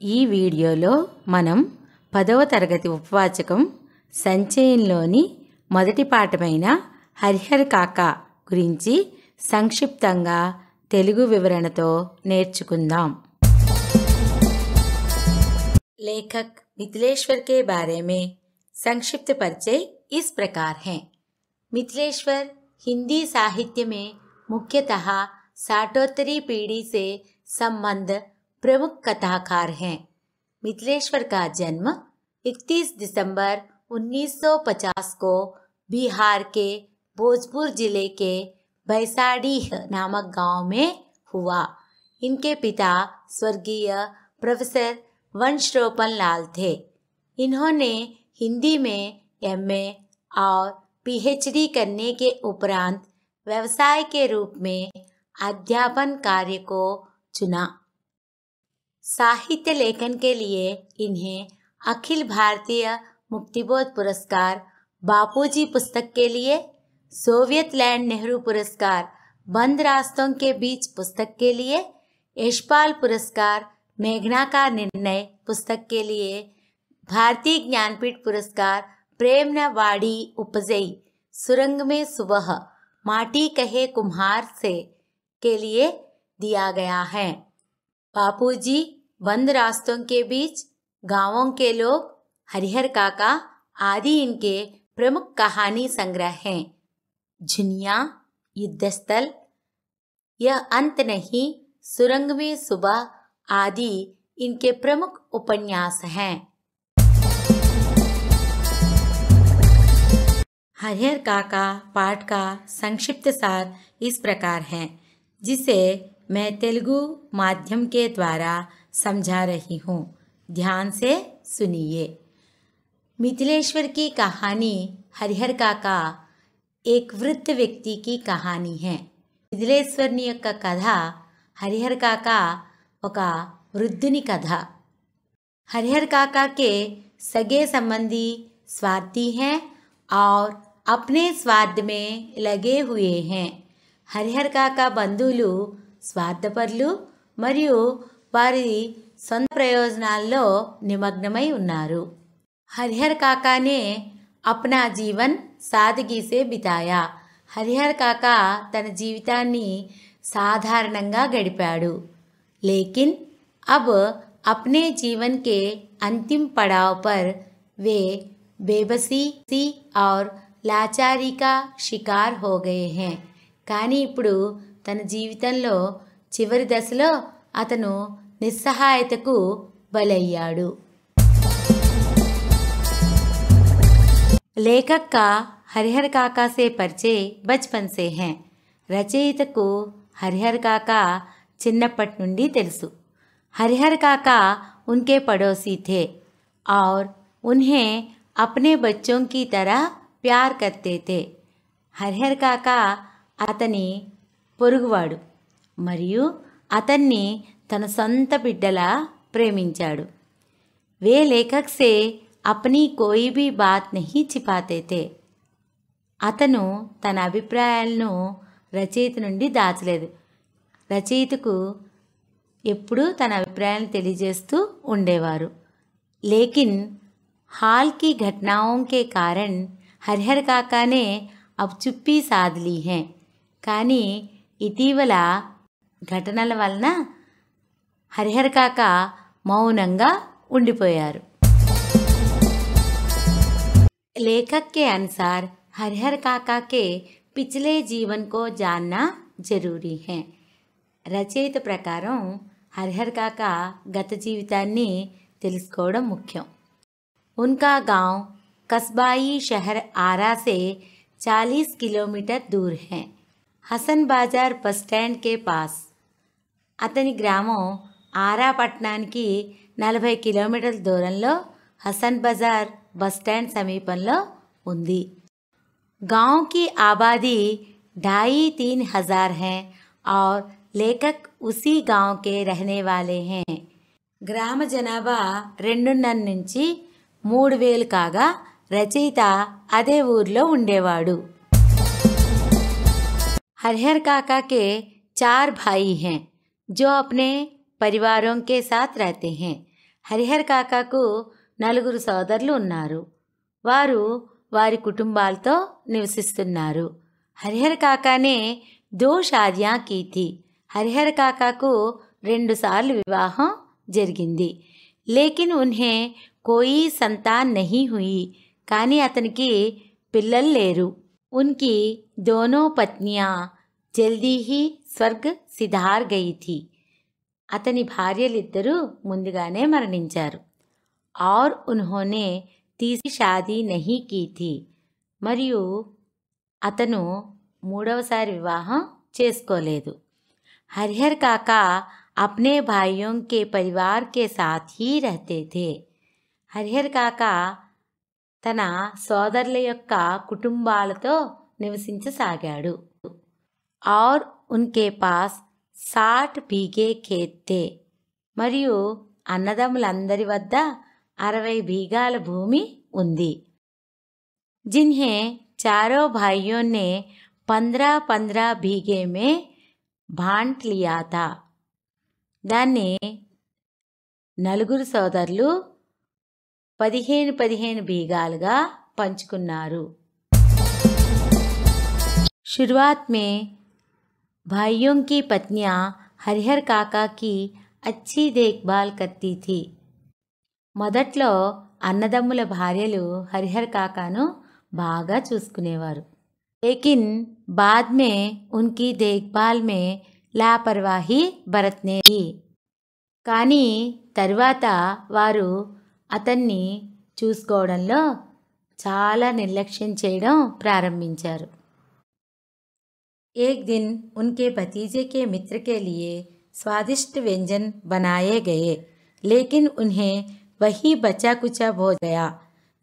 ఈ వీడియోలో మనం 10వ తరగతి ఉపవాచకం సంచయంలోని మొదటి పాఠమైన హరిహర కాకా గురించి సంక్షిప్తంగా తెలుగు వివరణతో నేర్చుకుందాం। लेखक मिथिलेश्वर के बारे में संक्षिप्त परिचय इस प्रकार है। मिथिलेश्वर हिंदी साहित्य में मुख्यतः साठोत्तरी पीढ़ी से संबंध प्रमुख कथाकार हैं। मिथिलेश्वर का जन्म 31 दिसंबर 1950 को बिहार के भोजपुर जिले के बैसाडीह नामक गांव में हुआ। इनके पिता स्वर्गीय प्रोफेसर वंशरोपण लाल थे। इन्होंने हिंदी में एमए और पीएचडी करने के उपरांत व्यवसाय के रूप में अध्यापन कार्य को चुना। साहित्य लेखन के लिए इन्हें अखिल भारतीय मुक्तिबोध पुरस्कार, बापूजी पुस्तक के लिए सोवियत लैंड नेहरू पुरस्कार, बंद रास्तों के बीच पुस्तक के लिए यशपाल पुरस्कार, मेघना का निर्णय पुस्तक के लिए भारतीय ज्ञानपीठ पुरस्कार, प्रेम न वाड़ी उपजई, सुरंग में सुबह, माटी कहे कुम्हार से के लिए दिया गया है। बापूजी, बंद रास्तों के बीच, गांवों के लोग, हरिहर काका आदि इनके प्रमुख कहानी संग्रह हैं। झुनिया, युद्धस्थल, यह अंत नहीं, सुरंग में सुबह आदि इनके प्रमुख उपन्यास हैं। हरिहर काका पाठ का संक्षिप्त सार इस प्रकार है, जिसे मैं तेलुगु माध्यम के द्वारा समझा रही हूँ। ध्यान से सुनिए। मिथिलेश्वर की कहानी हरिहर काका एक वृद्ध व्यक्ति की कहानी है। మిథిలేశ్వరుని యొక్క కథ हरिहर काका ఒక వృద్ధుని కథ। हरिहर काका के सगे संबंधी स्वार्थी हैं और अपने स्वार्थ में लगे हुए हैं। हरिहर काका బంధువులు స్వార్థపరులు మరియు వారి సొంత ప్రయోజనాల్లో నిమగ్నమై ఉన్నారు। हरिहर काका ने अपना जीवन सादगी से बिताया। हरिहर काका తన జీవితాన్ని సాధారణంగా గడిపాడు। लेकिन अब अपने जीवन के अंतिम पड़ाव पर वे बेबसी और लाचारी का शिकार हो गए हैं। కానీ ఇప్పుడు తన జీవితంలో చివరి దశలో అతను నిస్సహాయతకు బలయ్యాడు। लेखक का हरिहर काका से परिचय बचपन से है। రచయితకు हरिहर काका చిన్నప్పటి నుండి తెలుసు। हरिहर काका उनके पड़ोसी थे और उन्हें अपने बच्चों की तरह प्यार करते थे। हरिहर काका అతని పొరుగువాడు మరియు అతన్ని తన సొంత బిడ్డలా ప్రేమించాడు। वे लेखक से अपनी कोई भी बात नहीं छिपाते थे। అతను తన అభిప్రాయాలను రచయిత నుండి దాచలేదు। రచయితకు ఎప్పుడూ తన అభిప్రాయాలను తెలియజేస్తూ ఉండేవారు। लेकिन हाल की घटनाओं के कारण हरिहर काका ने अब चुप्पी साध ली है। కానీ ఇటీవల ఘటనల వలన हरिहर काका మౌనంగా ఉండిపోయారు। लेखक के अनुसार हरिहर काका के पिछले जीवन को जानना जरूरी है। రచయిత ప్రకారం हरिहर काका గత జీవితాన్ని తెలుసుకోవడం ముఖ్యం। उनका गांव कस्बाई शहर आरा से 40 किलोमीटर दूर है। हसन बाजार बस स्टैंड के पास। అతని గ్రామం ఆరా పట్టణానికి 40 కిలోమీటర్ల దూరంలో हसन बाजार बस स्टैंड సమీపంలో ఉంది। गांव की आबादी 2,500-3 हजार है और लेखक उसी गांव के रहने वाले हैं। గ్రామ జనాభా 2.5 నుంచి 3,000 కాగా రచయిత అదే ఊర్లో ఉండేవాడు। हरिहर काका के 4 भाई हैं जो अपने परिवारों के साथ रहते हैं। హరిహర్ కాకాకు 4 సోదరులు ఉన్నారు. వారు వారి కుటుంబాలతో నివసిస్తున్నారు. హరిహర్ కాకా ने 2 शादियां की थी. హరిహర్ కాకాకు 2 సార్లు వివాహం జరిగింది. లేకిన్ ఉన్హే కోయి సంతాన్ నహీ హుయి. కానీ అతనికి పిల్లలు లేరు. ఉన్కి దోనో పత్నియాं జల్దీ హీ స్వర్గ్ సిధార్ గయి థీ. అతని భార్యలిద్దరూ ముందుగానే మరణించారు. और उन्होंने तीसरी शादी नहीं की थी. మరియు అతను 3వసారి వివాహం చేసుకోలేదు. हरिहर काका अपने भाइयों के परिवार के साथ ही रहते थे. హరిహర్ కాకా తన సోదరుల యొక్క కుటుంబాలతో నివసించసాగాడు. और उनके पास 60 बीघे खेत थे. మరియు అన్నదమ్ములందరి వద్ద 60 బీగాల భూమి ఉంది. जिन्हें चारों भाइयों ने 15-15 बीघे में बांट लिया था. దాన్ని 4 సోదరులు 15-15 బీగాలుగా పంచుకున్నారు. शुरुआत में भाइयों की पत्नियां हरिहर काका की अच्छी देखभाल करती थी. మొదట్లో అన్నదమ్ముల భార్యలు హరిహర్ కాకాను బాగా చూసుకునేవారు. लेकिन बाद में उनकी देखभाल में लापरवाही बरतने की. కానీ తరువాత వారు అతన్ని చూసుకోవడంలో చాలా నిర్లక్ష్యం చేయడం ప్రారంభించారు. एक दिन उनके भतीजे के मित्र के लिए स्वादिष्ट व्यंजन बनाए गए, लेकिन उन्हें वही बचा कुचा हो गया,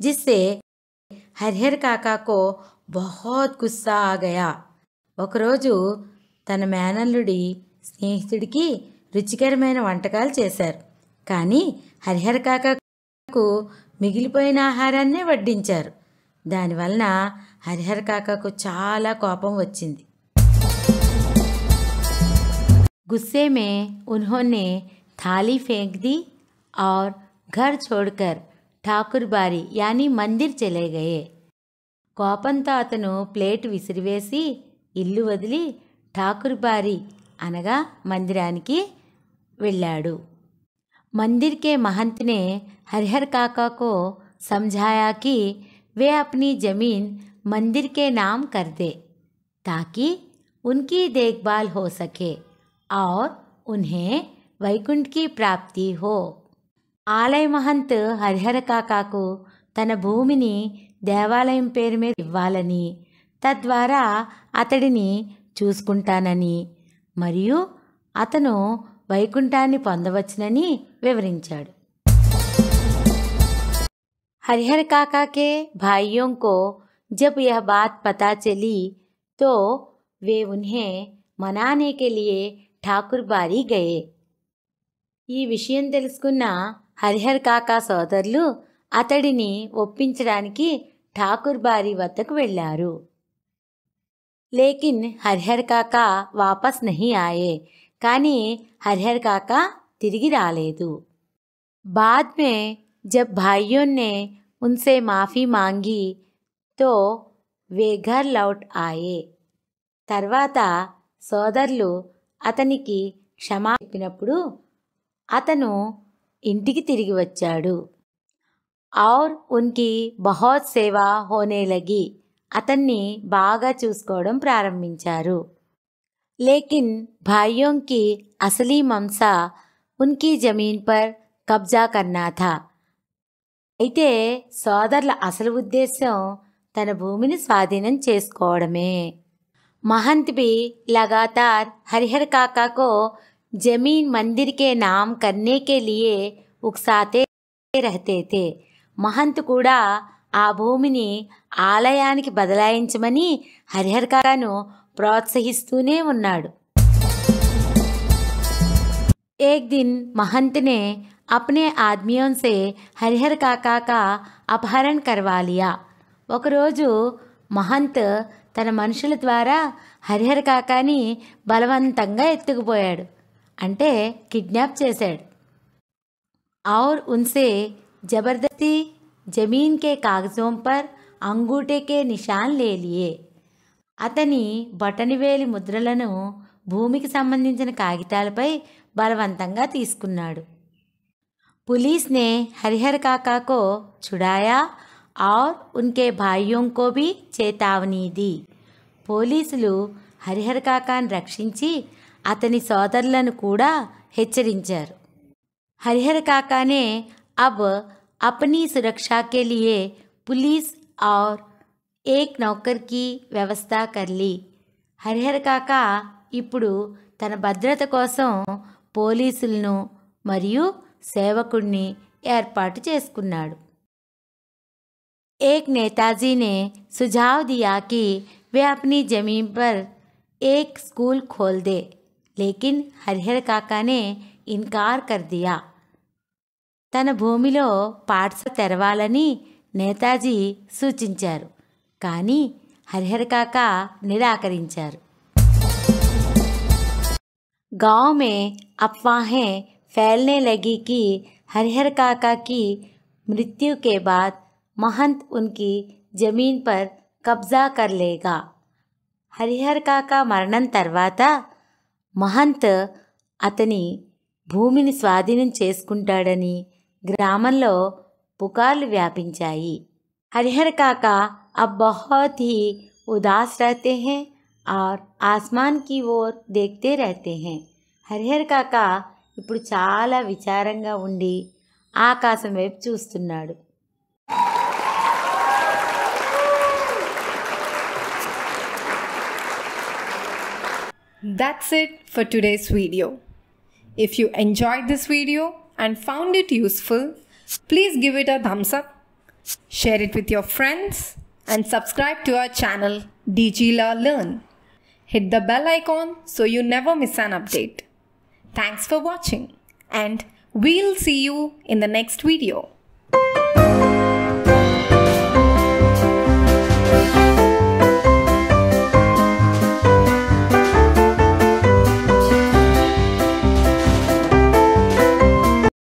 जिससे हरिहर काका को बहुत गुस्सा आ गया. ఒకరోజు తన మేనల్లుడి స్నేహితుడికి రుచికరమైన వంటకాలు చేశారు. కానీ హరిహర్ కాకాకు మిగిలిపోయిన ఆహారాన్నే వడ్డించారు. దానివలన హరిహర్ కాకాకు చాలా కోపం వచ్చింది. गुस्से में उन्होंने थाली फेंक दी और घर छोड़कर ఠాకుర్బారి యాని మందిర్ చలే గయే. కోపంతో అతను ప్లేట్ విసిరివేసి ఇల్లు వదిలి ఠాకుర్బారి అనగా మందిరానికి వెళ్ళాడు. मंदिर के महंत ने हरिहर काका को समझाया कि वे अपनी जमीन मंदिर के नाम कर दे, ताकि उनकी देखभाल हो सके और उन्हें వైకుంఠ్ की ప్రాప్తి हो. ఆలయ మహంత్ హరిహర కాకాకు తన భూమిని దేవాలయం పేరు మీద ఇవ్వాలని, తద్వారా అతడిని చూసుకుంటానని మరియు అతను వైకుంఠాన్ని పొందవచ్చునని వివరించాడు. हरिहर काका के भाइयों को जब यह बात पता चली तो वे उन्हें मनाने के लिए ఠాకుర్బారి गए. ఈ విషయం తెలుసుకున్న హరిహర్ కాకా సోదరులు అతడిని ఒప్పించడానికి ఠాకుర్బారి వద్దకు వెళ్ళారు. లేకిన్ హరిహర్ కాకా వాపస్ నహీ ఆయే. కానీ హరిహర్ కాకా తిరిగి రాలేదు. बाद में जब भाइयों ने उनसे माफ़ी मांगी तो वे घर लौट आए. తర్వాత సోదరులు అతనికి క్షమా చెప్పినప్పుడు అతను ఇంటికి తిరిగి వచ్చాడు. और उनकी बहुत सेवा होने लगी. అతన్ని బాగా చూసుకోవడం ప్రారంభించారు. लेकिन भाइयों की असली मंशा उनकी ज़मीन पर कब्जा करना था. అయితే సోదరుల అసలు ఉద్దేశం తన భూమిని స్వాధీనం చేసుకోవడమే. महंत भी लगातार हरिहर काका को जमीन मंदिर के नाम करने के लिए उकसाते रहते थे. महंत కూడా ఆ భూమిని ఆలయానికి బదలాయించమని హరిహర్ కాకాను ప్రోత్సహిస్తూనే ఉన్నాడు. एक दिन महंत ने अपने आदमियों से हरिहर काका का अपहरण करवा लिया. ఒకరోజు మహంత్ తన మనుషుల ద్వారా హరిహర్ కాకాని బలవంతంగా ఎత్తుకుపోయాడు, అంటే కిడ్నాప్ చేశాడు. और उनसे जबरदस्ती जमीन के कागजों पर अंगूठे के निशान ले लिए। అతని బొటనవేలి ముద్రలను భూమికి సంబంధించిన కాగితాలపై బలవంతంగా తీసుకున్నాడు। पुलिस ने हरिहर काका को छुड़ाया और उनके भाइयों को भी चेतावनी दी। పోలీసులు హరిహర్ కాకాను రక్షించి అతని సోదరులను కూడా హెచ్చరించారు। हरिहर काका ने अब अपनी सुरक्षा के लिए पुलिस और एक नौकर की व्यवस्था कर ली। हरिहर काका ఇప్పుడు తన భద్రత కోసం పోలీసులను మరియు సేవకుడిని ఏర్పాటు చేసుకున్నాడు। एक नेताजी ने सुझाव दिया कि वे अपनी ज़मीन पर एक स्कूल खोल दे, लेकिन हरिहर काका ने इनकार कर दिया। తన భూమిలో పాఠశాల తెరవాలని నేతాజీ సూచించారు, కానీ హరిహర్ కాకా నిరాకరించారు। गांव में अफवाहें फैलने लगी कि हरिहर काका की मृत्यु के बाद महंत उनकी जमीन पर कब्जा कर लेगा। हरिहर काका మరణం తర్వాత మహంత్ అతని భూమిని స్వాధీనం చేసుకుంటాడని గ్రామంలో పుకార్లు వ్యాపించాయి। हरिहर काका अब बहुत ही उदास रहते हैं और आसमान की ओर देखते रहते हैं। హరిహర్ కాకా ఇప్పుడు చాలా విచారంగా ఉండి ఆకాశం వైపు చూస్తున్నాడు। That's it for today's video. If you enjoyed this video and found it useful, please give it a thumbs up, share it with your friends, and subscribe to our channel DG Law Learn. Hit the bell icon so you never miss an update. Thanks for watching, and we'll see you in the next video.